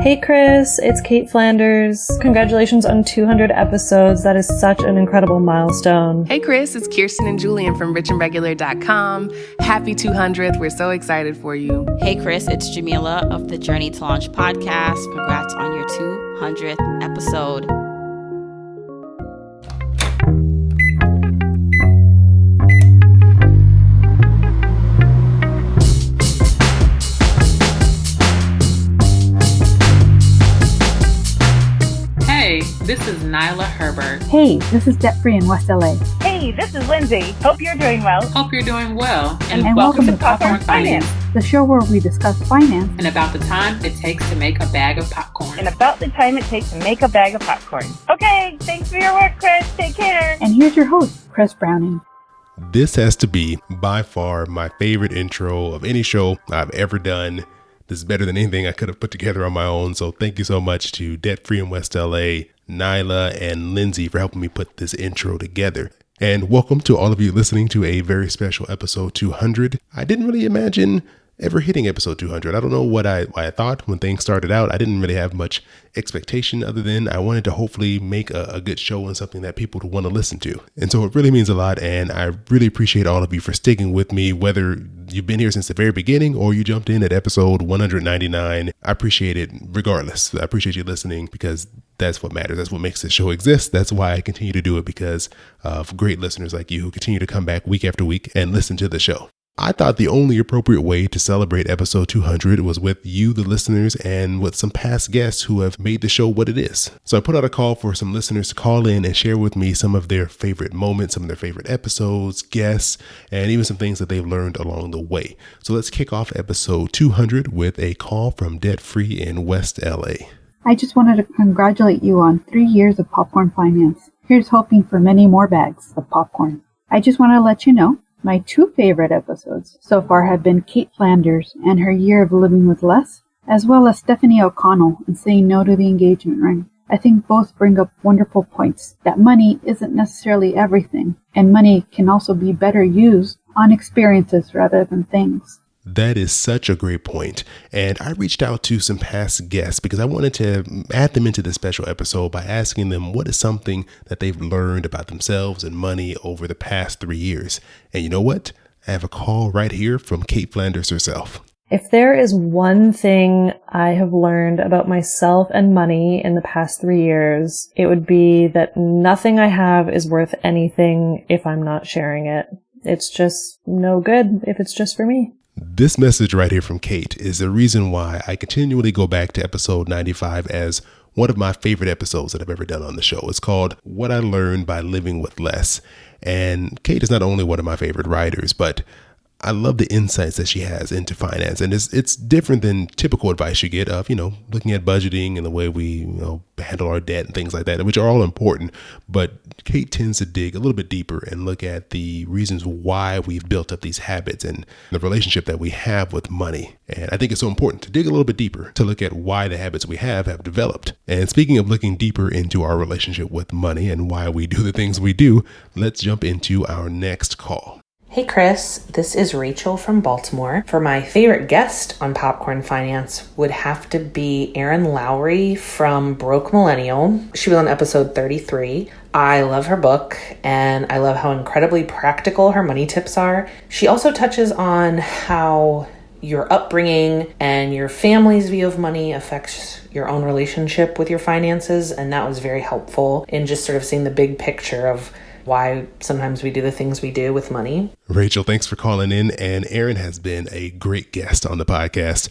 Hey Chris, it's Cait Flanders. Congratulations on 200 episodes. That is such an incredible milestone. Hey Chris, it's Kirsten and Julian from richandregular.com. Happy 200th. We're so excited for you. Hey Chris, it's Jamila of the Journey to Launch podcast. Congrats on your 200th episode. Hey, this is Nyla Herbert. Hey, this is Debt Free in West LA. Hey, this is Lindsay. Hope you're doing well. Hope you're doing well. And welcome to Popcorn Finance, the show where we discuss finance and about the time it takes to make a bag of popcorn. And about the time it takes to make a bag of popcorn. Okay, thanks for your work, Chris. Take care. And here's your host, Chris Browning. This has to be by far my favorite intro of any show I've ever done. This is better than anything I could have put together on my own. So thank you so much to Debt Free in West LA, Nyla, and Lindsay for helping me put this intro together. And welcome to all of you listening to a very special episode 200. I didn't really imagine ever hitting episode 200. I don't know what I thought when things started out. I didn't really have much expectation other than I wanted to hopefully make a good show and something that people would want to listen to. And so it really means a lot. And I really appreciate all of you for sticking with me, whether you've been here since the very beginning or you jumped in at episode 199. I appreciate it regardless. I appreciate you listening because that's what matters. That's what makes this show exist. That's why I continue to do it, because of great listeners like you who continue to come back week after week and listen to the show. I thought the only appropriate way to celebrate episode 200 was with you, the listeners, and with some past guests who have made the show what it is. So I put out a call for some listeners to call in and share with me some of their favorite moments, some of their favorite episodes, guests, and even some things that they've learned along the way. So let's kick off episode 200 with a call from Debt Free in West LA. I just wanted to congratulate you on 3 years of Popcorn Finance. Here's hoping for many more bags of popcorn. I just want to let you know my two favorite episodes so far have been Cait Flanders and her year of living with less, as well as Stephanie O'Connell and saying no to the engagement ring. I think both bring up wonderful points that money isn't necessarily everything, and money can also be better used on experiences rather than things. That is such a great point. And I reached out to some past guests because I wanted to add them into this special episode by asking them what is something that they've learned about themselves and money over the past 3 years. And you know what? I have a call right here from Cait Flanders herself. If there is one thing I have learned about myself and money in the past 3 years, it would be that nothing I have is worth anything if I'm not sharing it. It's just no good if it's just for me. This message right here from Cait is the reason why I continually go back to episode 95 as one of my favorite episodes that I've ever done on the show. It's called What I Learned by Living with Less. And Cait is not only one of my favorite writers, but I love the insights that she has into finance. And it's different than typical advice you get of, looking at budgeting and the way we, handle our debt and things like that, which are all important. But Cait tends to dig a little bit deeper and look at the reasons why we've built up these habits and the relationship that we have with money. And I think it's so important to dig a little bit deeper to look at why the habits we have developed. And speaking of looking deeper into our relationship with money and why we do the things we do, let's jump into our next call. Hey Chris, this is Rachel from Baltimore. For my favorite guest on Popcorn Finance would have to be Erin Lowry from Broke Millennial. She was on episode 33. I love her book and I love how incredibly practical her money tips are. She also touches on how your upbringing and your family's view of money affects your own relationship with your finances, and that was very helpful in just sort of seeing the big picture of why sometimes we do the things we do with money. Rachel, thanks for calling in. And Erin has been a great guest on the podcast.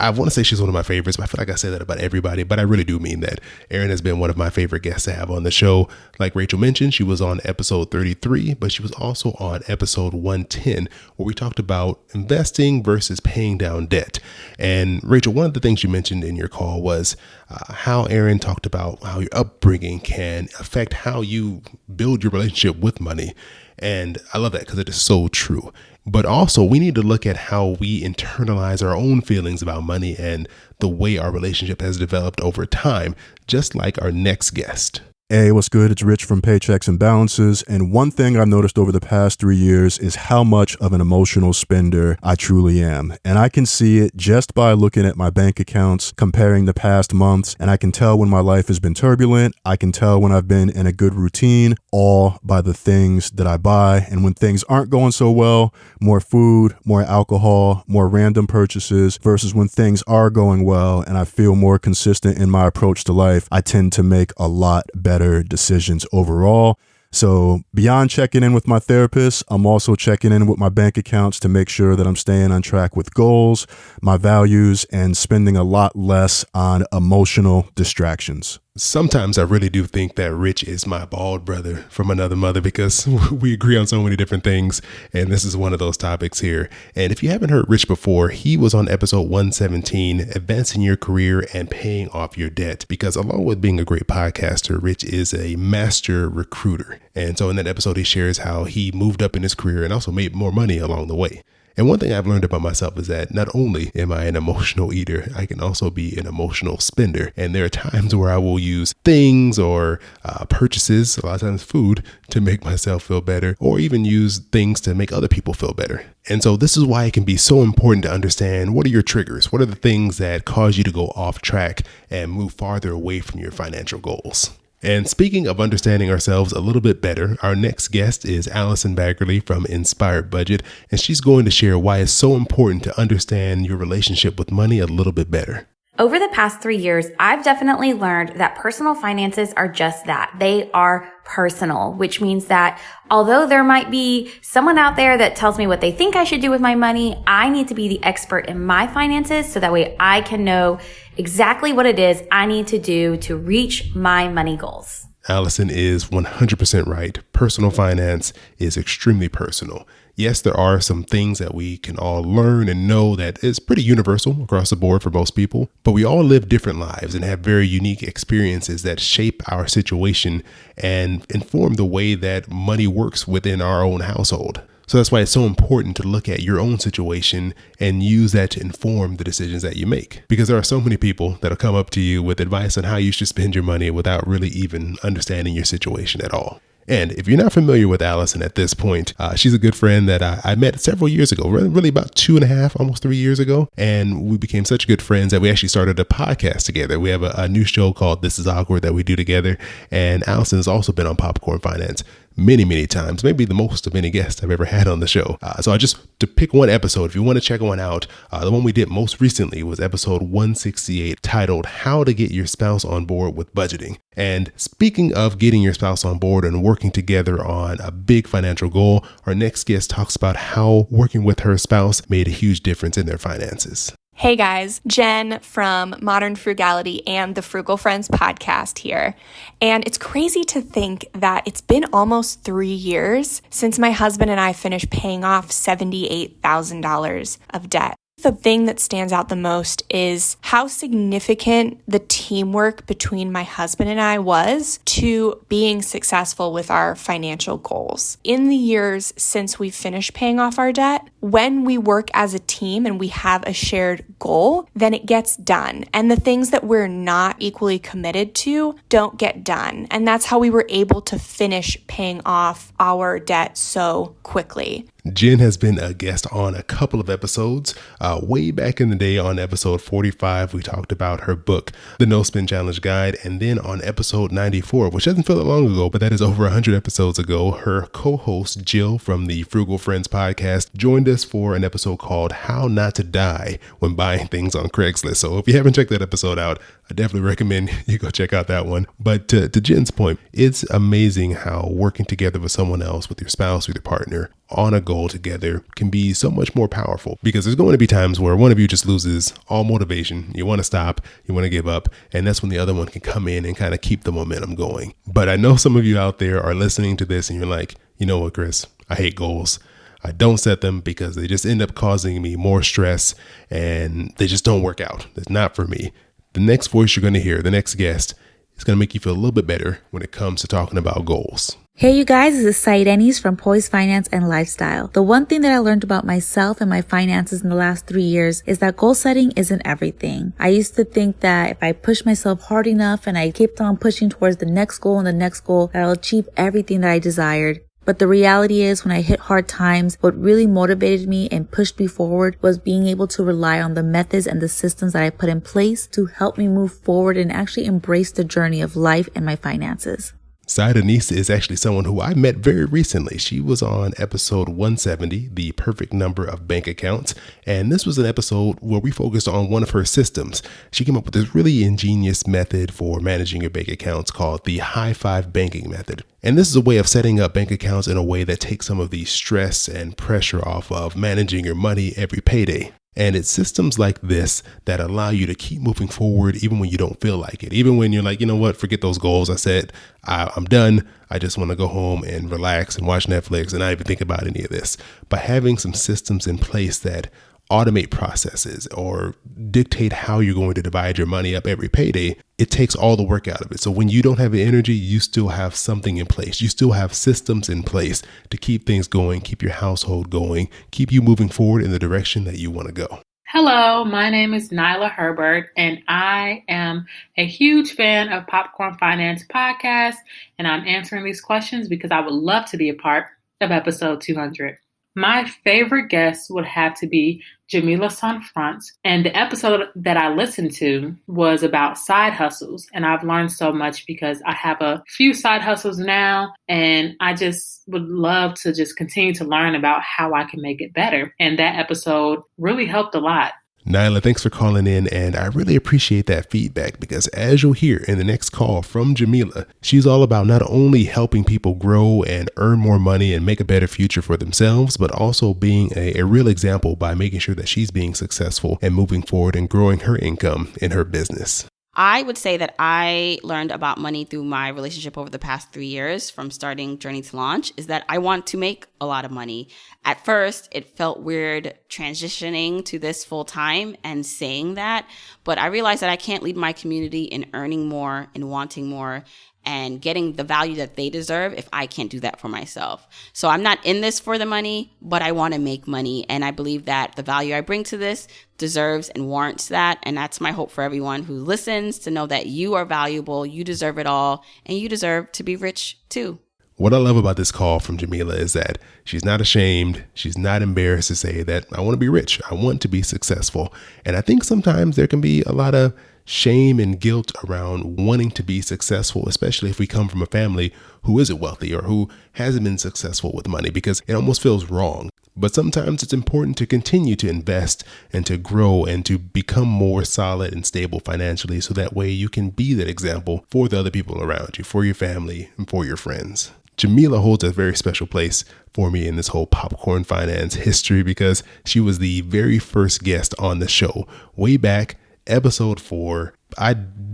I want to say she's one of my favorites, but I feel like I say that about everybody, but I really do mean that. Erin has been one of my favorite guests to have on the show. Like Rachel mentioned, she was on episode 33, but she was also on episode 110, where we talked about investing versus paying down debt. And Rachel, one of the things you mentioned in your call was how Erin talked about how your upbringing can affect how you build your relationship with money. And I love that because it is so true. But also we need to look at how we internalize our own feelings about money and the way our relationship has developed over time, just like our next guest. Hey, what's good? It's Rich from Paychecks and Balances. And one thing I've noticed over the past 3 years is how much of an emotional spender I truly am. And I can see it just by looking at my bank accounts, comparing the past months. And I can tell when my life has been turbulent. I can tell when I've been in a good routine, all by the things that I buy. And when things aren't going so well, more food, more alcohol, more random purchases, versus when things are going well and I feel more consistent in my approach to life, I tend to make a lot better decisions overall. So beyond checking in with my therapist, I'm also checking in with my bank accounts to make sure that I'm staying on track with goals, my values, and spending a lot less on emotional distractions. Sometimes I really do think that Rich is my bald brother from another mother because we agree on so many different things. And this is one of those topics here. And if you haven't heard Rich before, he was on episode 117, Advancing Your Career and Paying Off Your Debt. Because along with being a great podcaster, Rich is a master recruiter. And so in that episode, he shares how he moved up in his career and also made more money along the way. And one thing I've learned about myself is that not only am I an emotional eater, I can also be an emotional spender. And there are times where I will use things or purchases, a lot of times food, to make myself feel better, or even use things to make other people feel better. And so this is why it can be so important to understand what are your triggers? What are the things that cause you to go off track and move farther away from your financial goals? And speaking of understanding ourselves a little bit better, our next guest is Allison Baggerly from Inspired Budget, and she's going to share why it's so important to understand your relationship with money a little bit better. Over the past 3 years, I've definitely learned that personal finances are just that. They are personal, which means that although there might be someone out there that tells me what they think I should do with my money, I need to be the expert in my finances so that way I can know exactly what it is I need to do to reach my money goals. Allison is 100% right. Personal finance is extremely personal. Yes, there are some things that we can all learn and know that is pretty universal across the board for most people, but we all live different lives and have very unique experiences that shape our situation and inform the way that money works within our own household. So that's why it's so important to look at your own situation and use that to inform the decisions that you make. Because there are so many people that'll come up to you with advice on how you should spend your money without really even understanding your situation at all. And if you're not familiar with Allison at this point, she's a good friend that I met several years ago, really about 2.5, almost 3 years ago. And we became such good friends that we actually started a podcast together. We have a new show called This Is Awkward that we do together. And Allison has also been on Popcorn Finance many times, maybe the most of any guest I've ever had on the show. So to pick one episode, if you want to check one out, the one we did most recently was episode 168, titled How to Get Your Spouse on Board with Budgeting. And speaking of getting your spouse on board and working together on a big financial goal, our next guest talks about how working with her spouse made a huge difference in their finances. Hey guys, Jen from Modern Frugality and the Frugal Friends podcast here. And it's crazy to think that it's been almost 3 years since my husband and I finished paying off $78,000 of debt. The thing that stands out the most is how significant the teamwork between my husband and I was to being successful with our financial goals. In the years since we finished paying off our debt, when we work as a team and we have a shared goal, then it gets done. And the things that we're not equally committed to don't get done. And that's how we were able to finish paying off our debt so quickly. Jen has been a guest on a couple of episodes. Way back in the day on episode 45, we talked about her book, The No Spend Challenge Guide. And then on episode 94, which doesn't feel that long ago, but that is over 100 episodes ago, her co-host Jill from the Frugal Friends podcast joined us for an episode called How Not to Die When Buying Things on Craigslist. So if you haven't checked that episode out, I definitely recommend you go check out that one. But to Jen's point, it's amazing how working together with someone else, with your spouse, with your partner, on a goal together can be so much more powerful, because there's going to be times where one of you just loses all motivation. You want to stop, you want to give up, and that's when the other one can come in and kind of keep the momentum going. But I know some of you out there are listening to this and you're like, you know what, Chris, I hate goals. I don't set them because they just end up causing me more stress and they just don't work out. It's not for me. The next voice you're going to hear, the next guest, is going to make you feel a little bit better when it comes to talking about goals. Hey you guys, this is Sahirenys from Poise Finance and Lifestyle. The one thing that I learned about myself and my finances in the last 3 years is that goal setting isn't everything. I used to think that if I pushed myself hard enough and I kept on pushing towards the next goal and the next goal, that I'll achieve everything that I desired. But the reality is when I hit hard times, what really motivated me and pushed me forward was being able to rely on the methods and the systems that I put in place to help me move forward and actually embrace the journey of life and my finances. Sahirenys is actually someone who I met very recently. She was on episode 170, The Perfect Number of Bank Accounts. And this was an episode where we focused on one of her systems. She came up with this really ingenious method for managing your bank accounts called the high five banking method. And this is a way of setting up bank accounts in a way that takes some of the stress and pressure off of managing your money every payday. And it's systems like this that allow you to keep moving forward even when you don't feel like it. Even when you're like, you know what, forget those goals. I said, I'm done. I just want to go home and relax and watch Netflix and not even think about any of this. By having some systems in place that automate processes or dictate how you're going to divide your money up every payday, it takes all the work out of it. So when you don't have the energy, you still have something in place. You still have systems in place to keep things going, keep your household going, keep you moving forward in the direction that you want to go. Hello, my name is Nyla Herbert, and I am a huge fan of Popcorn Finance Podcast, and I'm answering these questions because I would love to be a part of episode 200. My favorite guest would have to be Jamila Souffrant, and the episode that I listened to was about side hustles, and I've learned so much because I have a few side hustles now, and I just would love to just continue to learn about how I can make it better, and that episode really helped a lot. Nyla, thanks for calling in, and I really appreciate that feedback because as you'll hear in the next call from Jamila, she's all about not only helping people grow and earn more money and make a better future for themselves, but also being a real example by making sure that she's being successful and moving forward and growing her income in her business. I would say that I learned about money through my relationship over the past 3 years from starting Journey to Launch is that I want to make a lot of money. At first, it felt weird transitioning to this full time and saying that, but I realized that I can't lead my community in earning more and wanting more and getting the value that they deserve if I can't do that for myself. So I'm not in this for the money, but I want to make money. And I believe that the value I bring to this deserves and warrants that. And that's my hope for everyone who listens, to know that you are valuable, you deserve it all, and you deserve to be rich too. What I love about this call from Jamila is that she's not ashamed. She's not embarrassed to say that I want to be rich. I want to be successful. And I think sometimes there can be a lot of shame and guilt around wanting to be successful, especially if we come from a family who isn't wealthy or who hasn't been successful with money, because it almost feels wrong. But sometimes it's important to continue to invest and to grow and to become more solid and stable financially, so that way you can be that example for the other people around you, for your family and for your friends. Jamila holds a very special place for me in this whole popcorn finance history because she was the very first guest on the show way back episode 4. I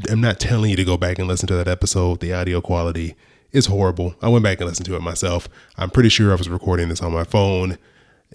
am not telling you to go back and listen to that episode. The audio quality is horrible. I went back and listened to it myself. I'm pretty sure I was recording this on my phone.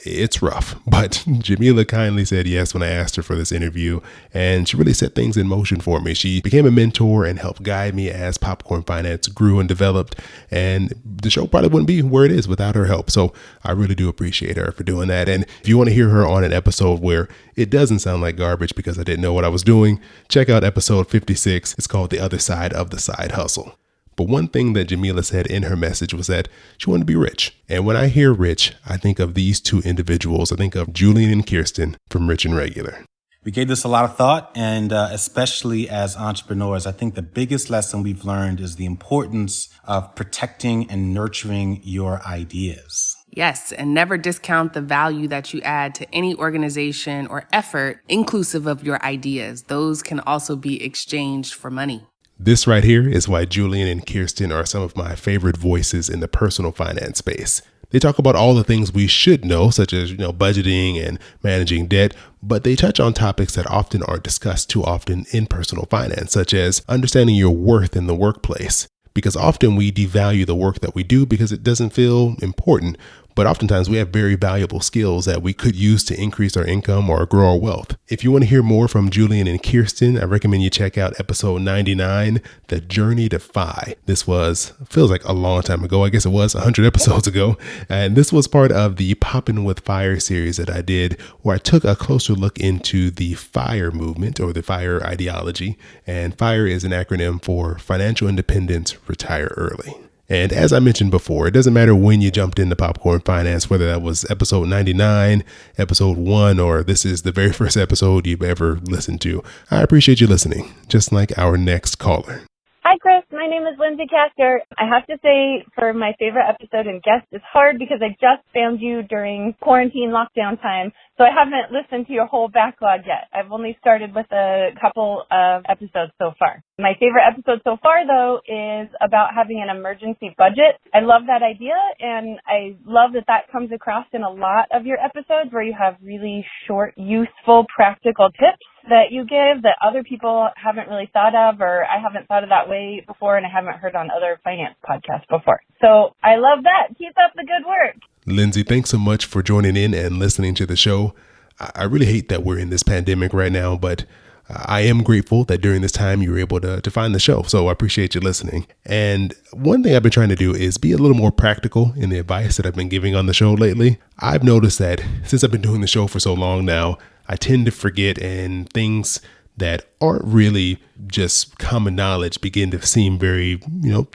It's rough, but Jamila kindly said yes when I asked her for this interview, and she really set things in motion for me. She became a mentor and helped guide me as Popcorn Finance grew and developed, and the show probably wouldn't be where it is without her help. So I really do appreciate her for doing that. And if you want to hear her on an episode where it doesn't sound like garbage because I didn't know what I was doing, check out episode 56. It's called The Other Side of the Side Hustle. But one thing that Jamila said in her message was that she wanted to be rich. And when I hear rich, I think of these two individuals. I think of Julian and Kirsten from Rich and Regular. We gave this a lot of thought, and especially as entrepreneurs, I think the biggest lesson we've learned is the importance of protecting and nurturing your ideas. Yes, and never discount the value that you add to any organization or effort, inclusive of your ideas. Those can also be exchanged for money. This right here is why Julian and Kirsten are some of my favorite voices in the personal finance space. They talk about all the things we should know, such as, budgeting and managing debt, but they touch on topics that often aren't discussed too often in personal finance, such as understanding your worth in the workplace. Because often we devalue the work that we do because it doesn't feel important. but oftentimes we have very valuable skills that we could use to increase our income or grow our wealth. If you want to hear more from Julian and Kirsten, I recommend you check out episode 99, The Journey to FI. This feels like a long time ago. I guess it was 100 episodes ago. And this was part of the Poppin' with Fire series that I did, where I took a closer look into the FIRE movement or the FIRE ideology. And FIRE is an acronym for Financial Independence, Retire Early. And as I mentioned before, it doesn't matter when you jumped into Popcorn Finance, whether that was episode 99, episode 1, or this is the very first episode you've ever listened to. I appreciate you listening, just like our next caller. Hi, Chris. My name is Lindsay Caster. I have to say, for my favorite episode and guest, it's hard because I just found you during quarantine lockdown time, so I haven't listened to your whole backlog yet. I've only started with a couple of episodes so far. My favorite episode so far, though, is about having an emergency budget. I love that idea, and I love that comes across in a lot of your episodes where you have really short, useful, practical tips that you give that other people haven't really thought of, or I haven't thought of that way before, and I haven't heard on other finance podcasts before. So I love that. Keep up the good work. Lindsay, thanks so much for joining in and listening to the show. I really hate that we're in this pandemic right now, but I am grateful that during this time you were able to find the show. So I appreciate you listening. And one thing I've been trying to do is be a little more practical in the advice that I've been giving on the show lately. I've noticed that since I've been doing the show for so long now, I tend to forget, and things that aren't really just common knowledge begin to seem very,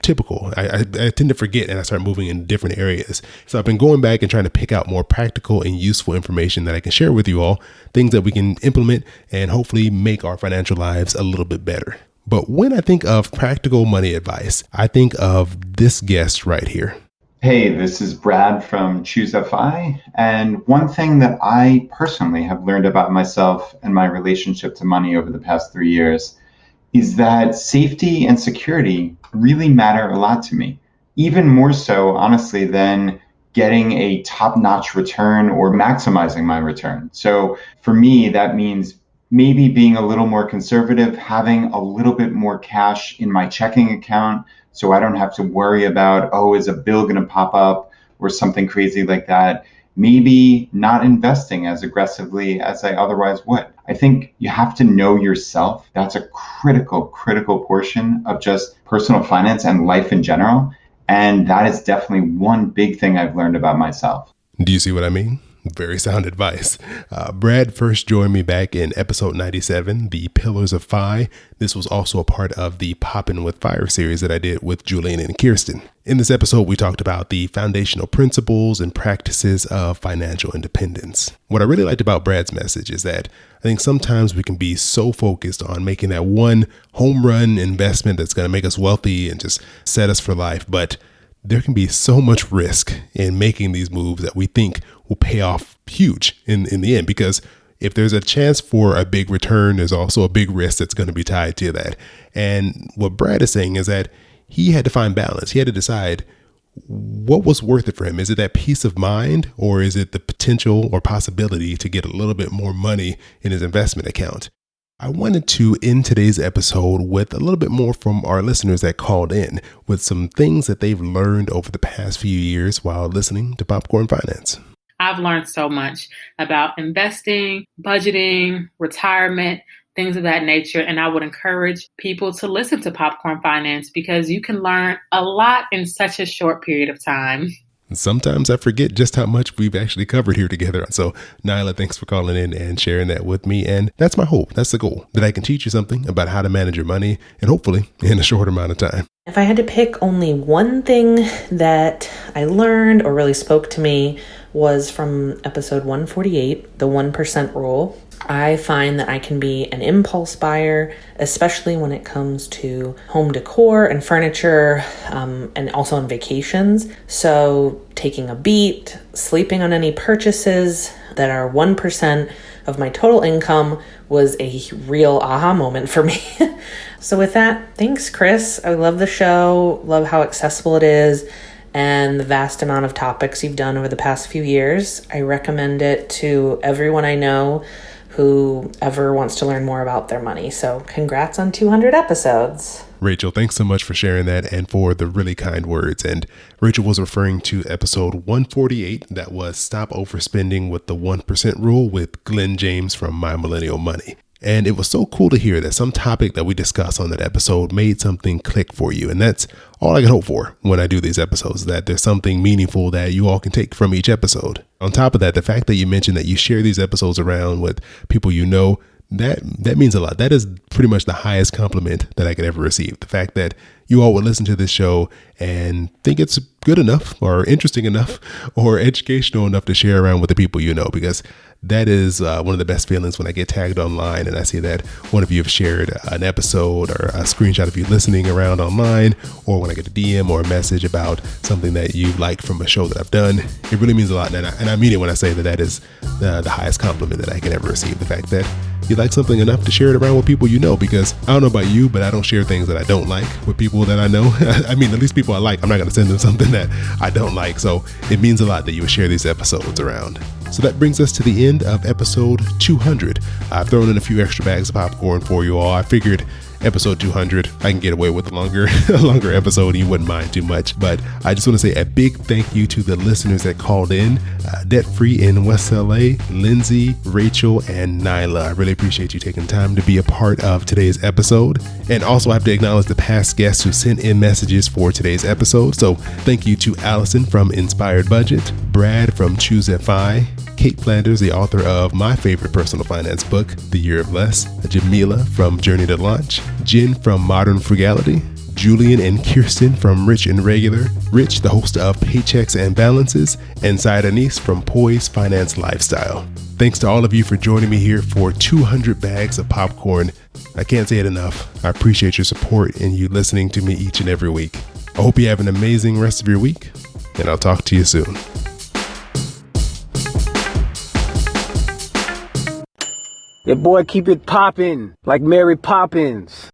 typical. I tend to forget, and I start moving in different areas. So I've been going back and trying to pick out more practical and useful information that I can share with you all, things that we can implement and hopefully make our financial lives a little bit better. But when I think of practical money advice, I think of this guest right here. Hey, this is Brad from Choose FI, and one thing that I personally have learned about myself and my relationship to money over the past 3 years is that safety and security really matter a lot to me, even more so, honestly, than getting a top-notch return or maximizing my return. So for me, that means maybe being a little more conservative, having a little bit more cash in my checking account, so I don't have to worry about, is a bill going to pop up or something crazy like that. Maybe not investing as aggressively as I otherwise would. I think you have to know yourself. That's a critical portion of just personal finance and life in general. And that is definitely one big thing I've learned about myself. Do you see what I mean? Very sound advice. Brad first joined me back in episode 97, The Pillars of FI. This was also a part of the Poppin' with Fire series that I did with Julian and Kirsten. In this episode, we talked about the foundational principles and practices of financial independence. What I really liked about Brad's message is that I think sometimes we can be so focused on making that one home run investment that's going to make us wealthy and just set us for life, but there can be so much risk in making these moves that we think will pay off huge in the end, because if there's a chance for a big return, there's also a big risk that's going to be tied to that. And what Brad is saying is that he had to find balance. He had to decide what was worth it for him. Is it that peace of mind, or is it the potential or possibility to get a little bit more money in his investment account? I wanted to end today's episode with a little bit more from our listeners that called in with some things that they've learned over the past few years while listening to Popcorn Finance. I've learned so much about investing, budgeting, retirement, things of that nature. And I would encourage people to listen to Popcorn Finance because you can learn a lot in such a short period of time. Sometimes I forget just how much we've actually covered here together. So Nyla, thanks for calling in and sharing that with me. And that's my hope. That's the goal, that I can teach you something about how to manage your money, and hopefully in a short amount of time. If I had to pick only one thing that I learned or really spoke to me was from episode 148, the 1% rule. I find that I can be an impulse buyer, especially when it comes to home decor and furniture, and also on vacations. So taking a beat, sleeping on any purchases that are 1% of my total income was a real aha moment for me. So with that, thanks, Chris. I love the show, love how accessible it is, and the vast amount of topics you've done over the past few years. I recommend it to everyone I know who ever wants to learn more about their money. So congrats on 200 episodes. Rachel, thanks so much for sharing that and for the really kind words. And Rachel was referring to episode 148. That was Stop Overspending with the 1% Rule with Glenn James from My Millennial Money. And it was so cool to hear that some topic that we discussed on that episode made something click for you. And that's all I can hope for when I do these episodes, that there's something meaningful that you all can take from each episode. On top of that, the fact that you mentioned that you share these episodes around with people you know, that means a lot. That is pretty much the highest compliment that I could ever receive. The fact that you all would listen to this show and think it's good enough or interesting enough or educational enough to share around with the people you know, because that is one of the best feelings when I get tagged online and I see that one of you have shared an episode or a screenshot of you listening around online, or when I get a DM or a message about something that you like from a show that I've done. It really means a lot. And I mean it when I say that is the highest compliment that I can ever receive. The fact that you like something enough to share it around with people you know, because I don't know about you, but I don't share things that I don't like with people that I know. I mean, at least people I like, I'm not going to send them something that I don't like. So it means a lot that you would share these episodes around. So that brings us to the end of episode 200. I've thrown in a few extra bags of popcorn for you all. I figured episode 200, I can get away with a longer episode and you wouldn't mind too much. But I just want to say a big thank you to the listeners that called in. Debt Free in West LA, Lindsay, Rachel, and Nyla. I really appreciate you taking time to be a part of today's episode. And also I have to acknowledge the past guests who sent in messages for today's episode. So thank you to Allison from Inspired Budget, Brad from Choose FI, Cait Flanders, the author of my favorite personal finance book, The Year of Less, Jamila from Journey to Launch, Jen from Modern Frugality, Julian and Kirsten from Rich and Regular, Rich, the host of Paychecks and Balances, and Sahirenys from Poise Finance Lifestyle. Thanks to all of you for joining me here for 200 bags of popcorn. I can't say it enough. I appreciate your support and you listening to me each and every week. I hope you have an amazing rest of your week, and I'll talk to you soon. Your boy keep it poppin' like Mary Poppins.